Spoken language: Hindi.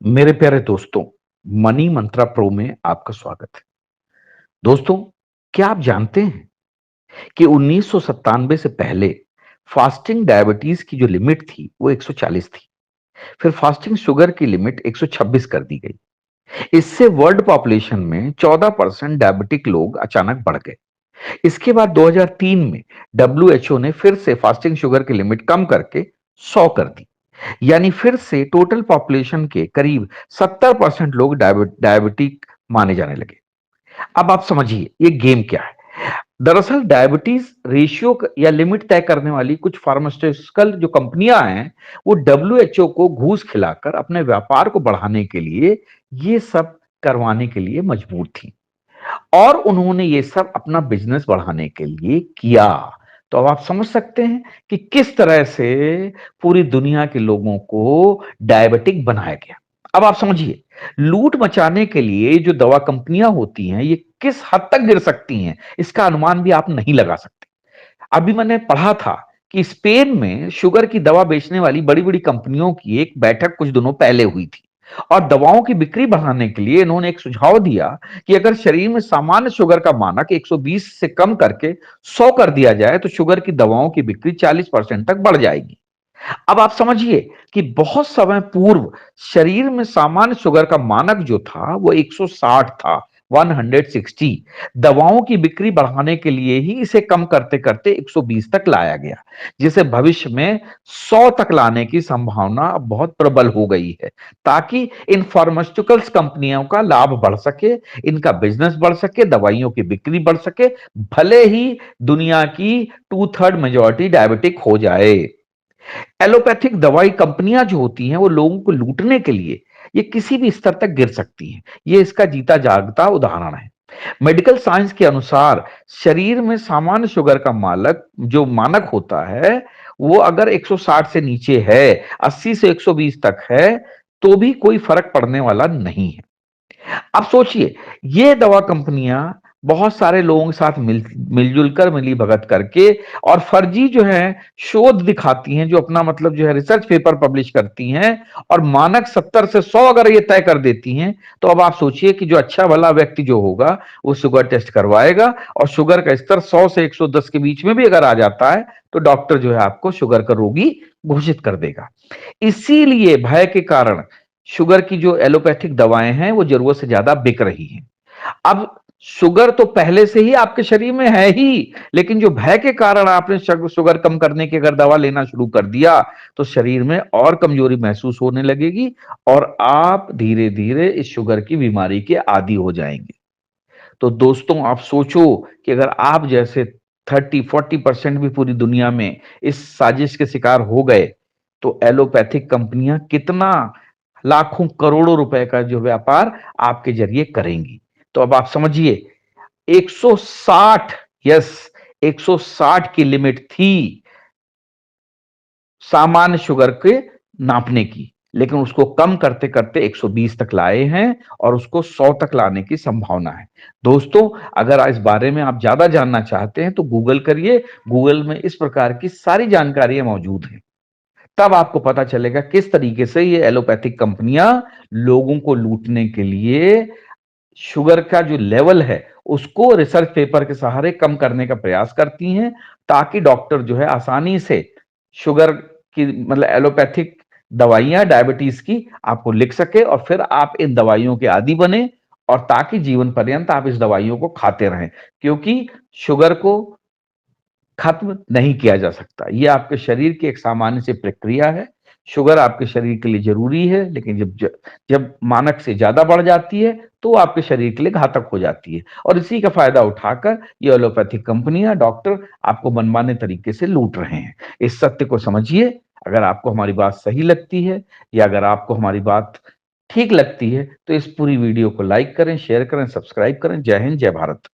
मेरे प्यारे दोस्तों, मनी मंत्रा प्रो में आपका स्वागत है। दोस्तों, क्या आप जानते हैं कि 1997 से पहले फास्टिंग डायबिटीज की जो लिमिट थी, वो 140 थी। फिर फास्टिंग शुगर की लिमिट 126 कर दी गई। इससे वर्ल्ड पॉपुलेशन में 14% डायबिटिक लोग अचानक बढ़ गए। इसके बाद 2003 में डब्ल्यूएचओ ने फिर से फास्टिंग शुगर की लिमिट कम करके 100 कर दी। यानी फिर से टोटल पॉपुलेशन के करीब 70% लोग डायबिटिक माने जाने लगे। अब आप समझिए ये गेम क्या है। दरअसल डायबिटीज रेशियो या लिमिट तय करने वाली कुछ फार्मास्यूटिकल जो कंपनियां हैं, वो डब्ल्यूएचओ को घूस खिलाकर अपने व्यापार को बढ़ाने के लिए ये सब करवाने के लिए मजबूर थी। और उन्होंने ये सब अपना बिजनेस बढ़ाने के लिए किया। तो अब आप समझ सकते हैं कि किस तरह से पूरी दुनिया के लोगों को डायबिटिक बनाया गया। अब आप समझिए, लूट मचाने के लिए जो दवा कंपनियां होती हैं, ये किस हद तक गिर सकती हैं, इसका अनुमान भी आप नहीं लगा सकते। अभी मैंने पढ़ा था कि स्पेन में शुगर की दवा बेचने वाली बड़ी-बड़ी कंपनियों की एक बैठक कुछ दिनों पहले हुई थी। और दवाओं की बिक्री बढ़ाने के लिए इन्होंने एक सुझाव दिया कि अगर शरीर में सामान्य शुगर का मानक 120 से कम करके 100 कर दिया जाए, तो शुगर की दवाओं की बिक्री 40% तक बढ़ जाएगी। अब आप समझिए कि बहुत समय पूर्व शरीर में सामान्य शुगर का मानक जो था, वो 160 था, 160। दवाओं की बिक्री बढ़ाने के लिए ही इसे कम करते करते 120 तक लाया गया, जिसे भविष्य में 100 तक लाने की संभावना अब बहुत प्रबल हो गई है, ताकि इन फार्मास्यूटिकल्स कंपनियों का लाभ बढ़ सके, इनका बिजनेस बढ़ सके, दवाइयों की बिक्री बढ़ सके, भले ही दुनिया की 2/3 मेजॉरिटी डायबिटिक हो जाए। एलोपैथिक दवाई कंपनियां जो होती हैं, वो लोगों को लूटने के लिए ये किसी भी स्तर तक गिर सकती हैं। ये इसका जीता जागता उदाहरण है। मेडिकल साइंस के अनुसार शरीर में सामान्य शुगर का मानक होता है, वो अगर 160 से नीचे है, 80 से 120 तक है, तो भी कोई फर्क पड़ने वाला नहीं है। अब सोचिए, ये दवा कंपनियां बहुत सारे लोगों के साथ मिलजुल कर मिली भगत करके और फर्जी जो है शोध दिखाती हैं, जो अपना मतलब जो है रिसर्च पेपर पब्लिश करती हैं, और मानक 70 से 100 अगर ये तय कर देती हैं, तो अब आप सोचिए कि जो अच्छा भला व्यक्ति जो होगा, वो शुगर टेस्ट करवाएगा और शुगर का स्तर 100 से 110 के बीच में भी अगर आ जाता है, तो डॉक्टर जो है आपको शुगर का रोगी घोषित कर देगा। इसीलिए भय के कारण शुगर की जो एलोपैथिक दवाएं हैं, वो जरूरत से ज्यादा बिक रही हैं। अब शुगर तो पहले से ही आपके शरीर में है ही, लेकिन जो भय के कारण आपने शुगर कम करने की अगर दवा लेना शुरू कर दिया, तो शरीर में और कमजोरी महसूस होने लगेगी और आप धीरे धीरे इस शुगर की बीमारी के आदी हो जाएंगे। तो दोस्तों, आप सोचो कि अगर आप जैसे 30-40% भी पूरी दुनिया में इस साजिश के शिकार हो गए, तो एलोपैथिक कंपनियां कितना लाखों करोड़ों रुपए का जो व्यापार आपके जरिए करेंगी। तो अब आप समझिए, 160, यस, 160 की लिमिट थी सामान्य शुगर के नापने की, लेकिन उसको कम करते करते 120 तक लाए हैं और उसको 100 तक लाने की संभावना है। दोस्तों, अगर इस बारे में आप ज्यादा जानना चाहते हैं, तो गूगल करिए। गूगल में इस प्रकार की सारी जानकारियां मौजूद हैं। तब आपको पता चलेगा किस तरीके से ये एलोपैथिक कंपनियां लोगों को लूटने के लिए शुगर का जो लेवल है, उसको रिसर्च पेपर के सहारे कम करने का प्रयास करती हैं, ताकि डॉक्टर जो है आसानी से शुगर की मतलब एलोपैथिक दवाइयां डायबिटीज की आपको लिख सके और फिर आप इन दवाइयों के आदी बने, और ताकि जीवन पर्यंत आप इस दवाइयों को खाते रहें, क्योंकि शुगर को खत्म नहीं किया जा सकता। ये आपके शरीर की एक सामान्य सी प्रक्रिया है। शुगर आपके शरीर के लिए ज़रूरी है, लेकिन जब मानक से ज़्यादा बढ़ जाती है, तो आपके शरीर के लिए घातक हो जाती है, और इसी का फ़ायदा उठाकर ये एलोपैथिक कंपनियाँ, डॉक्टर आपको मनमाने तरीके से लूट रहे हैं। इस सत्य को समझिए। अगर आपको हमारी बात सही लगती है या अगर आपको हमारी बात ठीक लगती है, तो इस पूरी वीडियो को लाइक करें, शेयर करें, सब्सक्राइब करें। जय हिंद, जय भारत।